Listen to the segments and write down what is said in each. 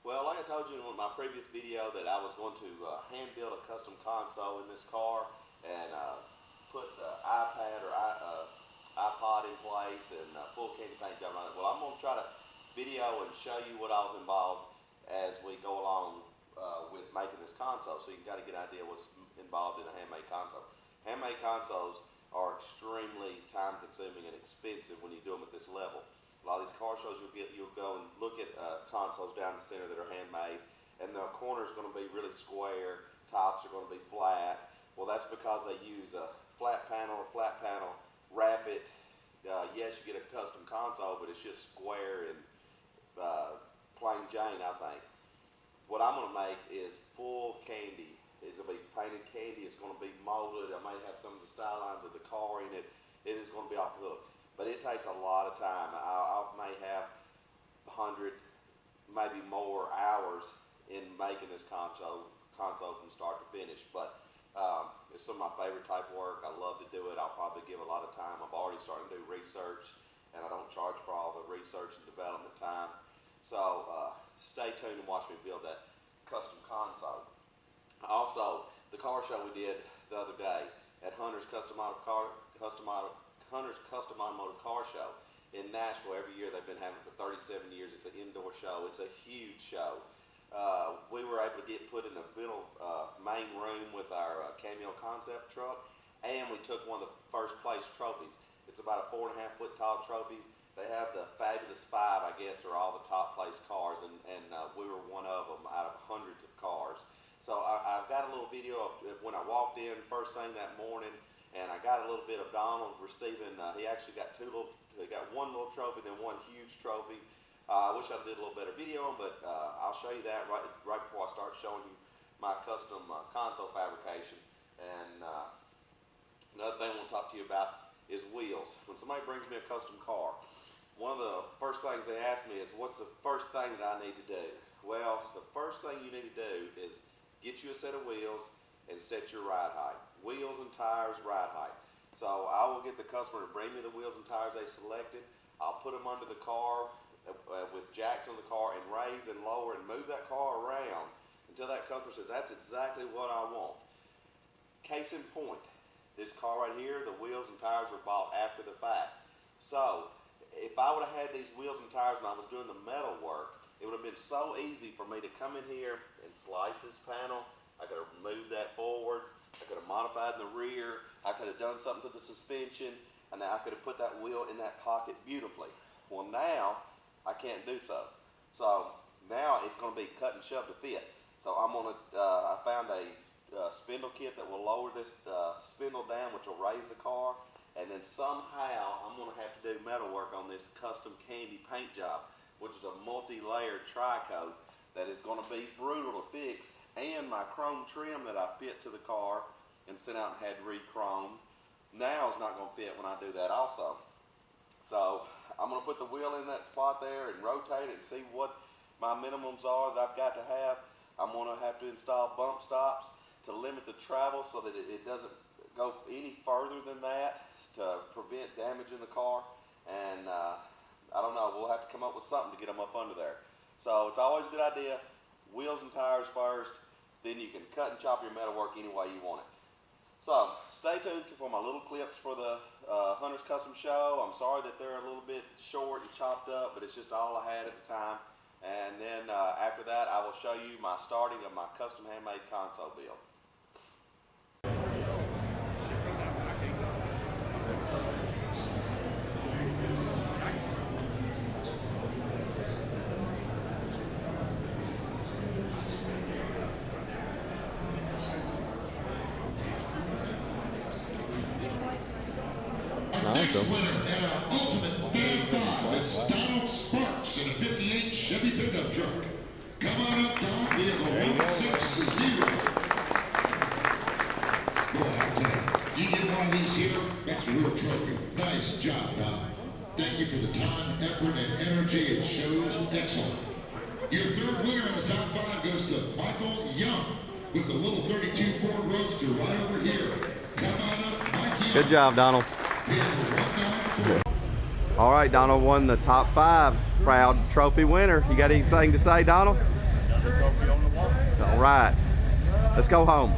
Well, like I told you in my previous video that I was going to hand build a custom console in this car and put iPad or iPod in place and full candy paint job on it. Well, I'm going to try to video and show you what I was involved as we go along with making this console, so you got to get an idea what's involved in a handmade console. Handmade consoles are extremely time consuming and expensive when you do them at this level. A lot of these car shows you'll go and look at consoles down the center that are handmade, and the corner's going to be really square, tops are going to be flat. Well, that's because they use a flat panel, wrap it. Yes, you get a custom console, but it's just square and plain Jane, I think. What I'm going to make is full candy. It's going to be painted candy. It's going to be molded. I may have some of the style lines of the car in it. It is going to be off the hook. But it takes a lot of time. I may have 100, maybe more hours in making this console from start to finish. But it's some of my favorite type of work. I love to do it. I'll probably give a lot of time. I'm already starting to do research, and I don't charge for all the research and development time. So stay tuned and watch me build that custom console. Also, the car show we did the other day at Hunter's Custom Automotive Car Show in Nashville. Every year they've been having it for 37 years. It's an indoor show. It's a huge show. We were able to get put in the middle main room with our Cameo concept truck, and we took one of the first place trophies. It's about a 4.5 foot tall trophies. They have the Fabulous Five, I guess, are all the top place cars, and we were one of them out of hundreds of cars. So I've got a little video of when I walked in first thing that morning, and I got a little bit of Donald receiving. He actually got he got one little trophy, then one huge trophy. I wish I did a little better video, but I'll show you that right before I start showing you my custom console fabrication. And another thing I want to talk to you about is wheels. When somebody brings me a custom car, one of the first things they ask me is, what's the first thing that I need to do? Well, the first thing you need to do is get you a set of wheels and set your ride height. Wheels and tires, ride height. So I will get the customer to bring me the wheels and tires they selected. I'll put them under the car with jacks on the car and raise and lower and move that car around until that customer says, that's exactly what I want. Case in point, this car right here, the wheels and tires were bought after the fact. So if I would have had these wheels and tires when I was doing the metal work, it would have been so easy for me to come in here and slice this panel. I could have moved that forward. I could have modified in the rear. I could have done something to the suspension, and then I could have put that wheel in that pocket beautifully. Well, now I can't do so. So now it's going to be cut and shoved to fit. So I found a spindle kit that will lower this spindle down, which will raise the car, and then somehow I'm going to have to do metal work on this custom candy paint job, which is a multi-layered tri-coat that is going to be brutal to fix. And my chrome trim that I fit to the car and sent out and had re-chromed, now is not going to fit when I do that also. So I'm going to put the wheel in that spot there and rotate it and see what my minimums are that I've got to have. I'm going to have to install bump stops to limit the travel so that it doesn't go any further than that to prevent damage in the car. And I don't know, we'll have to come up with something to get them up under there. So it's always a good idea, wheels and tires first, then you can cut and chop your metalwork any way you want it. So stay tuned for my little clips for the Hunter's Custom Show. I'm sorry that they're a little bit short and chopped up, but it's just all I had at the time. And then after that, I will show you my starting of my custom handmade console build. Awesome. Winner and our ultimate fan five, it's Donald Sparks in a 58 Chevy pickup truck. Come on up, Don, vehicle 160. Boy, I tell you, you get one of these here, that's a real trophy. Nice job, Don. Thank you for the time, effort, and energy. It shows excellent. Your third winner in the top five goes to Michael Young with the little 32 Ford Roadster right over here. Come on up, Mike Young. Good job, Donald. All right, Donald won the top 5. Proud trophy winner. You got anything to say, Donald? All right, let's go home.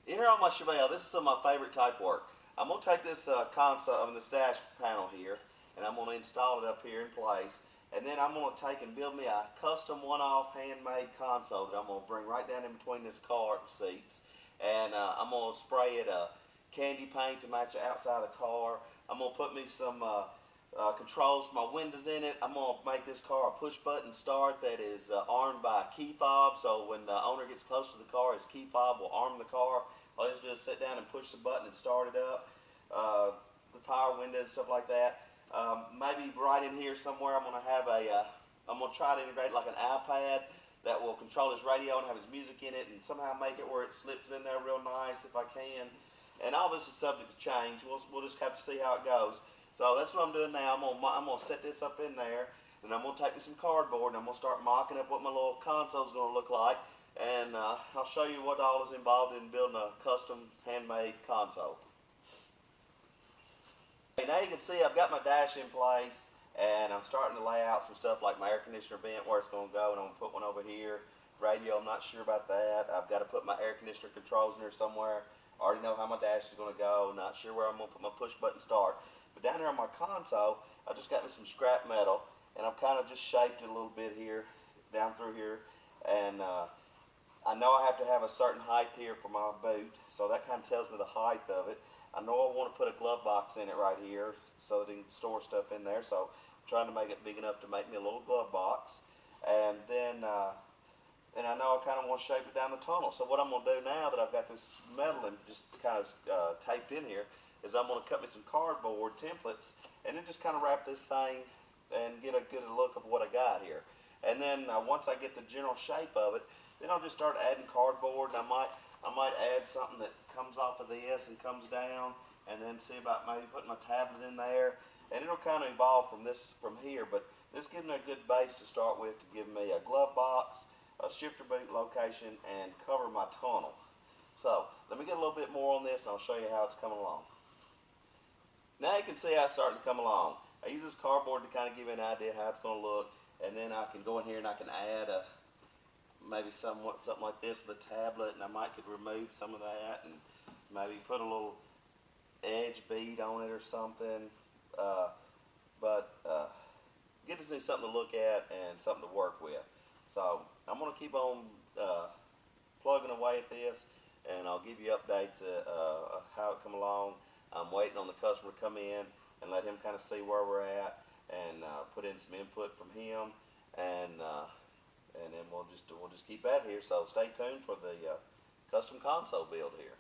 Here on my chevelle, this is some of my favorite type work. I'm going to take this console, this dash panel here, and I'm going to install it up here in place. And then I'm going to take and build me a custom one-off handmade console that I'm going to bring right down in between this car seats. And I'm going to spray it candy paint to match the outside of the car. I'm going to put me some controls for my windows in it. I'm going to make this car a push-button start that is armed by a key fob. So when the owner gets close to the car, his key fob will arm the car. All he has to do is sit down and push the button and start it up. The power windows, stuff like that. Maybe right in here somewhere I'm going to have I'm going to try to integrate like an iPad that will control his radio and have his music in it and somehow make it where it slips in there real nice if I can. And all this is subject to change. We'll just have to see how it goes. So that's what I'm doing now. I'm going to set this up in there, and I'm going to take me some cardboard and I'm going to start mocking up what my little console is going to look like. And I'll show you what all is involved in building a custom handmade console. Okay, now you can see I've got my dash in place, and I'm starting to lay out some stuff like my air conditioner vent, where it's going to go, and I'm going to put one over here. Radio, I'm not sure about that. I've got to put my air conditioner controls in there somewhere. I already know how my dash is going to go. Not sure where I'm going to put my push button start. But down here on my console, I just got me some scrap metal, and I've kind of just shaped it a little bit here, down through here. And I know I have to have a certain height here for my boot, so that kind of tells me the height of it. I know I want to put a glove box in it right here so that it can store stuff in there, so I'm trying to make it big enough to make me a little glove box. And then and I know I kind of want to shape it down the tunnel. So what I'm going to do now that I've got this metal and just kind of taped in here is I'm going to cut me some cardboard templates and then just kind of wrap this thing and get a good look of what I got here. And then once I get the general shape of it, then I'll just start adding cardboard, and I might add something that comes off of this and comes down, and then see about maybe putting my tablet in there. And it'll kind of evolve from here, but this gives me a good base to start with to give me a glove box, a shifter boot location, and cover my tunnel. So let me get a little bit more on this and I'll show you how it's coming along. Now you can see how it's starting to come along. I use this cardboard to kind of give you an idea how it's going to look, and then I can go in here and I can add maybe something like this with a tablet, and I might could remove some of that and maybe put a little edge bead on it or something. But gives me something to look at and something to work with. So I'm going to keep on plugging away at this, and I'll give you updates how it come along. I'm waiting on the customer to come in and let him kind of see where we're at, and put in some input from him, and then we'll just keep at it here. So stay tuned for the custom console build here.